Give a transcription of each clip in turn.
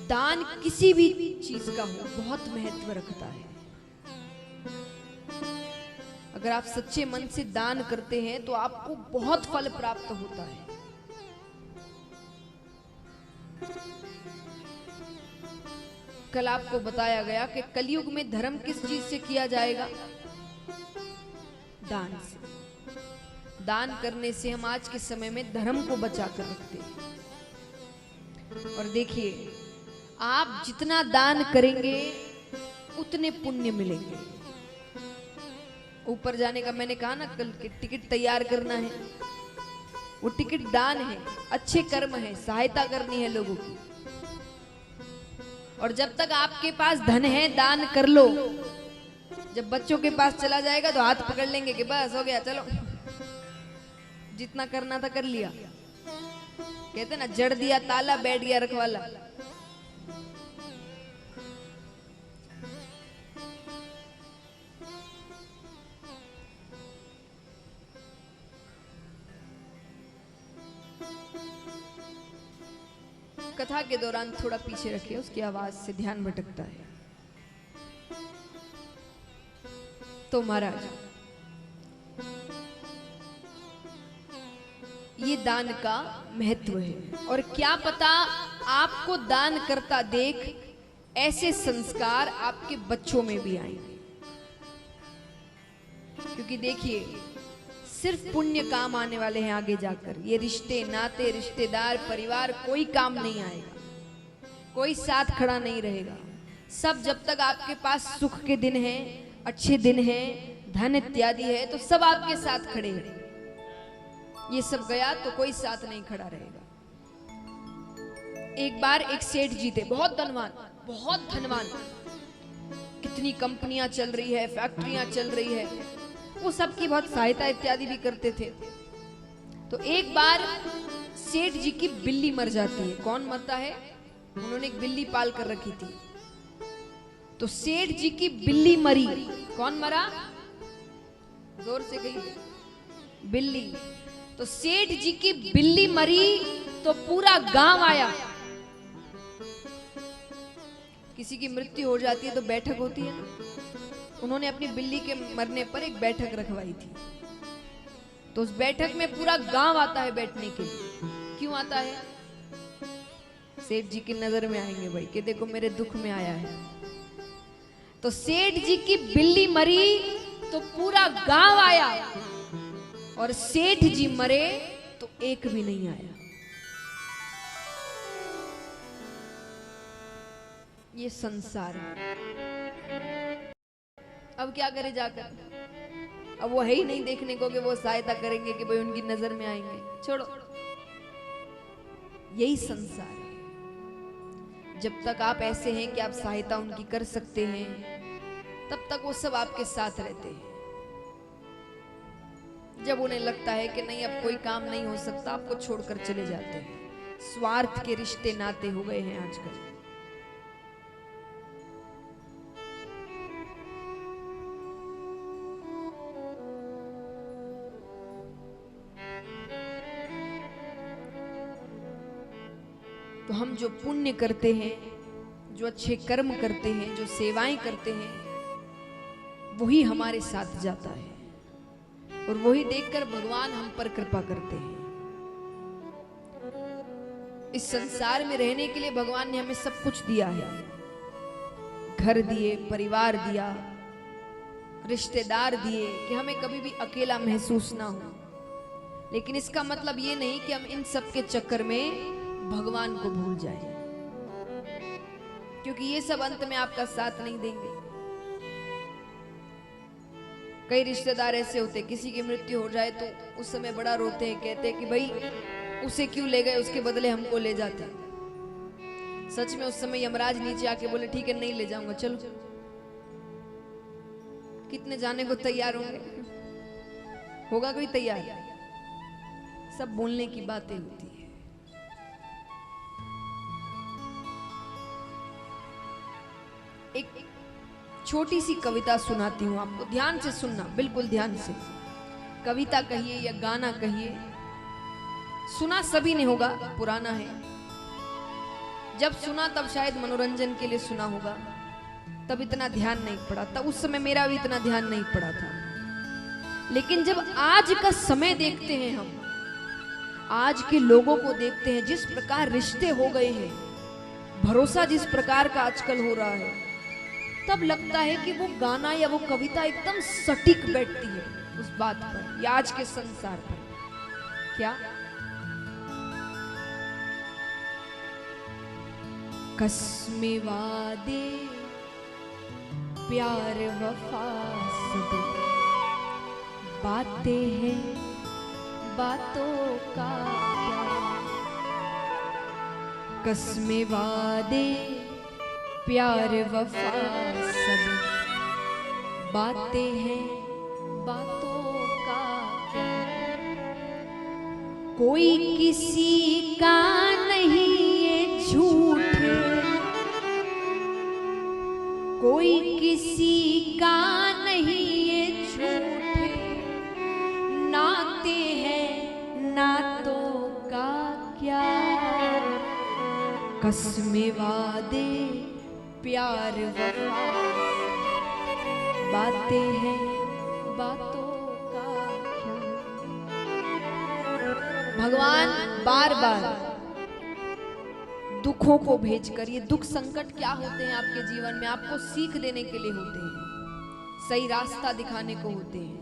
दान किसी भी चीज का हो बहुत महत्व रखता है। अगर आप सच्चे मन से दान करते हैं तो आपको बहुत फल प्राप्त होता है। कल आपको बताया गया कि कलयुग में धर्म किस चीज से किया जाएगा? दान से। दान करने से हम आज के समय में धर्म को बचा कर रखते हैं। और देखिए, आप जितना दान करेंगे उतने पुण्य मिलेंगे। ऊपर जाने का मैंने कहा ना, कल के टिकट तैयार करना है, वो टिकट दान है, अच्छे कर्म है, सहायता करनी है लोगों की। और जब तक आपके पास धन है दान कर लो, जब बच्चों के पास चला जाएगा तो हाथ पकड़ लेंगे कि बस हो गया, चलो जितना करना था कर लिया। कहते ना, जड़ दिया ताला बैठ गया रखवाला। कथा के दौरान थोड़ा पीछे रखिए, उसकी आवाज से ध्यान भटकता है। तो महाराज, ये दान का महत्व है। और क्या पता आपको दान करता देख ऐसे संस्कार आपके बच्चों में भी आएंगे। क्योंकि देखिए, सिर्फ पुण्य काम आने वाले हैं आगे जाकर। ये रिश्ते नाते, रिश्तेदार, परिवार कोई काम नहीं आएगा, कोई साथ खड़ा नहीं रहेगा। सब जब तक आपके पास सुख के दिन हैं, अच्छे दिन हैं, धन इत्यादि है, तो सब आपके साथ खड़े हैं। ये सब गया तो कोई साथ नहीं खड़ा रहेगा। एक बार एक सेठ जी थे, बहुत धनवान, बहुत धनवान, कितनी कंपनियां चल रही है, फैक्ट्रियां चल रही है, वो सबकी बहुत सहायता इत्यादि भी करते थे। तो एक बार सेठ जी की बिल्ली मर जाती है। कौन मरता है? उन्होंने एक बिल्ली पाल कर रखी थी। तो सेठ जी की बिल्ली मरी। कौन मरा? जोर से कहिए। बिल्ली। तो सेठ जी की बिल्ली मरी तो पूरा गांव आया। किसी की मृत्यु हो जाती है तो बैठक होती है ना, उन्होंने अपनी बिल्ली के मरने पर एक बैठक रखवाई थी। तो उस बैठक में पूरा गांव आता है बैठने के लिए। क्यों आता है? सेठ जी की नजर में आएंगे भाई कि देखो मेरे दुख में आया है। तो सेठ जी की बिल्ली मरी तो पूरा गांव आया, और सेठ जी मरे तो एक भी नहीं आया। ये संसार है। अब क्या करे जाकर? अब वो है ही नहीं देखने को कि वो सहायता करेंगे कि भाई उनकी नजर में आएंगे। छोड़ो, यही संसार है। जब तक आप ऐसे हैं कि आप सहायता उनकी कर सकते हैं, तब तक वो सब आपके साथ रहते हैं। जब उन्हें लगता है कि नहीं अब कोई काम नहीं हो सकता, आपको छोड़कर चले जाते हैं। स्वार्थ के रिश्ते नाते हो गए हैं आजकल। तो हम जो पुण्य करते हैं, जो अच्छे कर्म करते हैं, जो सेवाएं करते हैं, वही हमारे साथ जाता है। और वही देखकर भगवान हम पर कृपा करते हैं। इस संसार में रहने के लिए भगवान ने हमें सब कुछ दिया है। घर दिए, परिवार दिया, रिश्तेदार दिए कि हमें कभी भी अकेला महसूस ना हो। लेकिन इसका मतलब ये नहीं कि हम इन सब के चक्कर में भगवान को भूल जाएं, क्योंकि ये सब अंत में आपका साथ नहीं देंगे। कई रिश्तेदार ऐसे होते, किसी की मृत्यु हो जाए तो उस समय बड़ा रोते हैं, कहते हैं कि भाई उसे क्यों ले गए, उसके बदले हमको ले जाते। सच में उस समय यमराज नीचे आके बोले ठीक है नहीं ले जाऊंगा, चलो। कितने जाने को तैयार होंगे? होगा कोई तैयार? सब बोलने की बातें होती है। एक छोटी सी कविता सुनाती हूं आपको, ध्यान से सुनना, बिल्कुल ध्यान से। कविता कहिए या गाना कहिए, सुना सभी ने होगा, पुराना है। जब सुना तब शायद मनोरंजन के लिए सुना होगा, तब इतना ध्यान नहीं पड़ा, तब उस समय मेरा भी इतना ध्यान नहीं पड़ा था। लेकिन जब आज का समय देखते हैं, हम आज के लोगों को देखते हैं, जिस प्रकार रिश्ते हो गए हैं, भरोसा जिस प्रकार का आजकल हो रहा है, तब लगता है कि वो गाना या वो कविता एकदम सटीक बैठती है उस बात पर या आज के संसार पर। क्या कसमें वादे प्यार वफा सब बातें हैं, बातों का क्या। कसमें वादे प्यार वफा सब बातें हैं, बातों का क्या। कोई किसी का नहीं ये झूठ, कोई किसी का नहीं ये झूठ, नाते हैं नातों का क्या। कसमें वादे प्यार वफा बातें हैं, बातों का क्या। भगवान बार बार दुखों को भेजकर, ये दुख संकट क्या होते हैं आपके जीवन में, आपको सीख देने के लिए होते हैं, सही रास्ता दिखाने को होते हैं।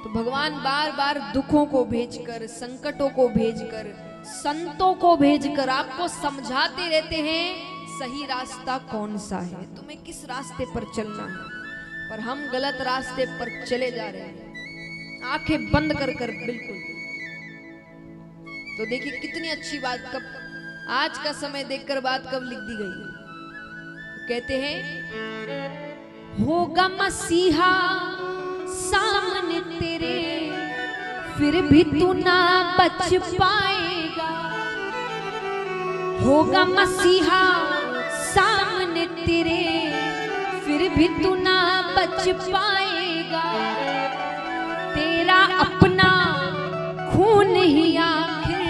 तो भगवान बार बार दुखों को भेजकर, संकटों को भेजकर, संतों को भेजकर आपको समझाते रहते हैं सही रास्ता कौन सा है, तुम्हें किस रास्ते पर चलना है। पर हम गलत रास्ते पर चले जा रहे हैं, आंखें बंद कर कर बिल्कुल। तो देखिए कितनी अच्छी बात, कब आज का समय देखकर बात कब लिख दी गई। कहते हैं होगा मसीहा सामने तेरे, फिर भी तू ना बच पाएगा। होगा मसीहा सामने तेरे, फिर भी तू ना बच पाएगा। तेरा अपना खून ही आखिर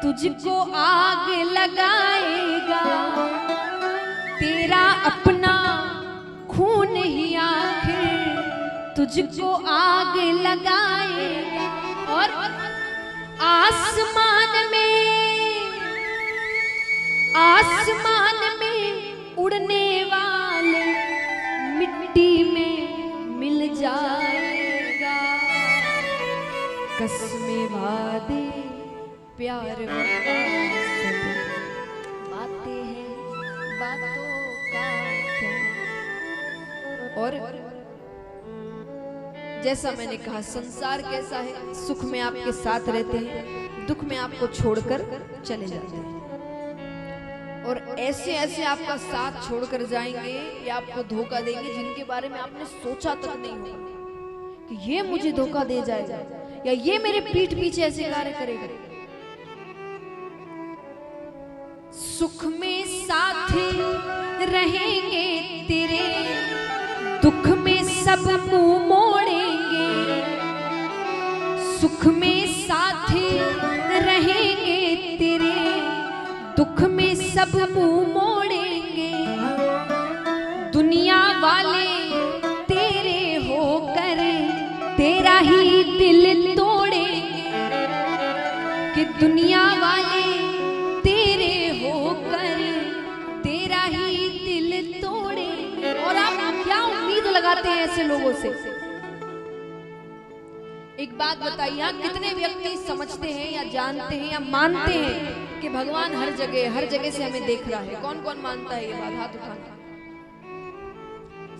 तुझको आग लगाएगा। तेरा अपना खून ही आखिर तुझको आग लगाएगा। और आसमान में उड़ने वाले मिट्टी में मिल जाएगा। कसमें वादे प्यार वफा सब बातें हैं, बातों का क्या। और जैसा मैंने कहा, संसार कैसा है, सुख में आपके साथ रहते हैं, दुख में आपको छोड़कर चले जाते हैं। और ऐसे ऐसे आपका साथ छोड़कर जाएंगे या आपको धोखा देंगे जिनके बारे में आपने सोचा तक नहीं होगा कि ये मुझे धोखा दे जाएगा या ये मेरे पीठ पीछे ऐसे कार्य करेगा। सुख में साथ रहेंगे तेरे, दुख में सब मुंह मोड़ेंगे। सुख में साथ रहेंगे तेरे, दुख में सब मुंह मोड़ेंगे। दुनिया वाले तेरे होकर तेरा ही दिल तोड़ेंगे। कि दुनिया वाले तेरे होकर तेरा ही दिल तोड़ेंगे। और आप क्या उम्मीद लगाते हैं ऐसे लोगों से? एक बात बताइए, यहाँ कितने व्यक्ति समझते हैं या जानते हैं या मानते हैं कि भगवान हर जगह से हमें देख रहा है? कौन कौन मानता है ये बात? हाथ उठाना।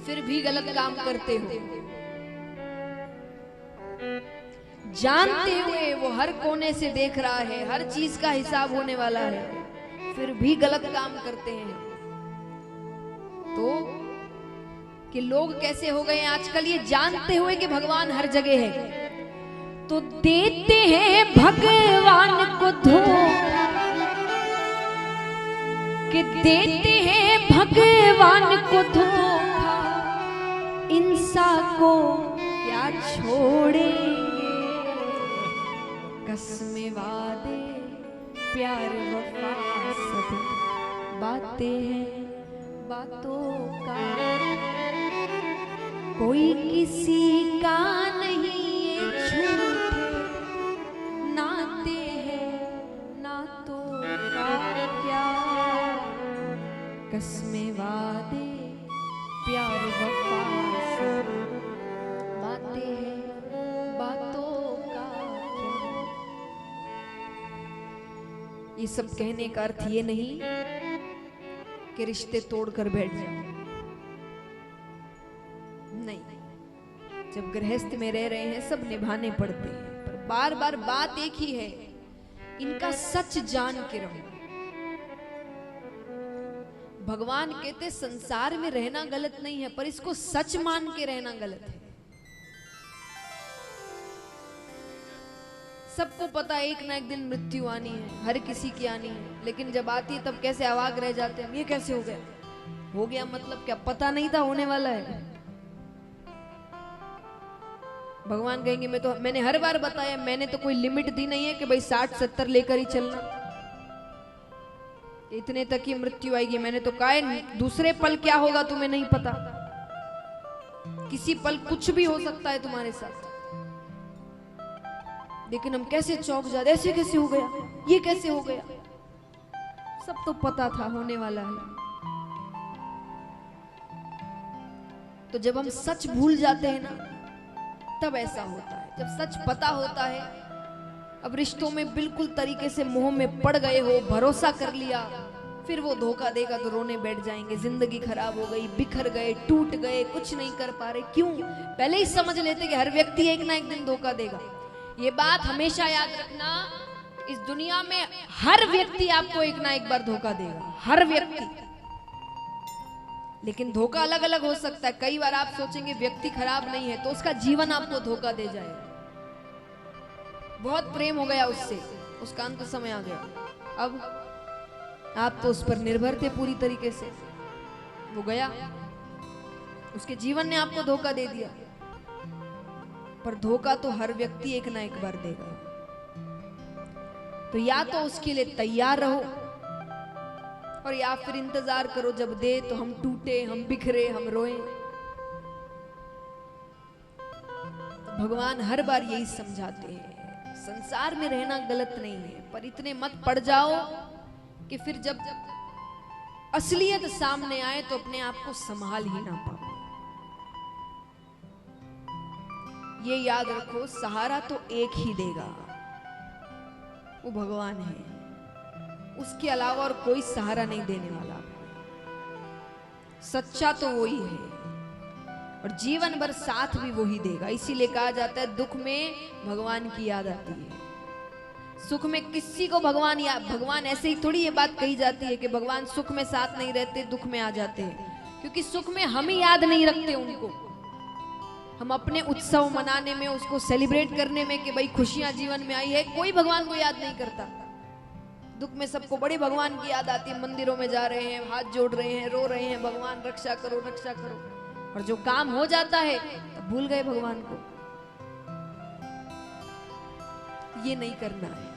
फिर भी गलत काम करते हो, जानते हुए वो हर कोने से देख रहा है, हर चीज का हिसाब होने वाला है, फिर भी गलत काम करते हैं। तो कि लोग कैसे हो गए आजकल, ये जानते हुए कि भगवान हर जगह है तो देते हैं भगवान को धोखा। कि देते हैं भगवान को धोखा, इंसान को क्या छोड़ेंगे। कसमें वादे प्यार वफा सब बातें हैं बातों का, कोई किसी का नहीं ये झूठे नाते हैं नातों का क्या, कसमें वादे प्यार वफा सब बातें हैं बातों का क्या। ये सब कहने का अर्थ ये नहीं कि रिश्ते तोड़कर बैठ जाओ, नहीं। जब गृहस्थ में रह रहे हैं सब निभाने पड़ते हैं, पर बार बार बात एक ही है, इनका सच जान के रहो। भगवान कहते संसार में रहना गलत नहीं है, पर इसको सच मान के रहना गलत है। सबको पता है एक ना एक दिन मृत्यु आनी है, हर किसी की आनी है, लेकिन जब आती है तब कैसे अवाक रह जाते हैं, ये कैसे हो गया, हो गया मतलब क्या, पता नहीं था होने वाला है। भगवान कहेंगे मैंने हर बार बताया, मैंने तो कोई लिमिट दी नहीं है कि भाई 60-70 लेकर ही चलना, इतने तक ही मृत्यु आएगी। मैंने तो कहा है दूसरे पल क्या होगा तुम्हें नहीं पता, किसी पल कुछ भी हो सकता है तुम्हारे साथ। लेकिन हम कैसे चौंक जाते, ऐसे कैसे हो गया, ये कैसे हो गया, सब तो पता था होने वाला है। तो जब हम सच भूल जाते हैं ना तब ऐसा होता है। जब सच पता होता है, अब रिश्तों में बिल्कुल तरीके से मोह में पड़ गए हो, भरोसा कर लिया, फिर वो धोखा देगा तो रोने बैठ जाएंगे, जिंदगी खराब हो गई, बिखर गए, टूट गए, कुछ नहीं कर पा रहे। क्यों? पहले ही समझ लेते कि हर व्यक्ति एक ना एक दिन धोखा देगा। ये बात हमेशा याद रखना, इस दुनिया में हर व्यक्ति आपको एक ना एक बार धोखा देगा, हर व्यक्ति। लेकिन धोखा अलग अलग हो सकता है। कई बार आप सोचेंगे व्यक्ति खराब नहीं है तो उसका जीवन आपको धोखा दे जाएगा। बहुत प्रेम हो गया उससे, उसका अंत समय आ गया, अब आप तो उस पर निर्भर थे पूरी तरीके से, वो गया, उसके जीवन ने आपको धोखा दे दिया। पर धोखा तो हर व्यक्ति एक ना एक बार देगा, तो या तो उसके लिए तैयार रहो और या फिर इंतजार करो जब दे तो हम टूटे, हम बिखरे, हम रोए। तो भगवान हर बार यही समझाते हैं, संसार में रहना गलत नहीं है, पर इतने मत पड़ जाओ कि फिर जब असलियत सामने आए तो अपने आप को संभाल ही ना पाओ। ये याद रखो, सहारा तो एक ही देगा, वो भगवान है, उसके अलावा और कोई सहारा नहीं देने वाला। सच्चा तो वही है और जीवन भर साथ भी वही देगा। इसीलिए कहा जाता है दुख में भगवान की याद आती है, सुख में किसी को भगवान ऐसे ही थोड़ी ये बात कही जाती है कि भगवान सुख में साथ नहीं रहते, दुख में आ जाते हैं, क्योंकि सुख में हम ही याद नहीं रखते उनको। हम अपने उत्सव मनाने में, उसको सेलिब्रेट करने में कि भाई खुशियां जीवन में आई है, कोई भगवान को याद नहीं करता। दुख में सबको बड़े भगवान की याद आती है, मंदिरों में जा रहे हैं, हाथ जोड़ रहे हैं, रो रहे हैं, भगवान रक्षा करो रक्षा करो। और जो काम हो जाता है तब भूल गए भगवान को। ये नहीं करना है।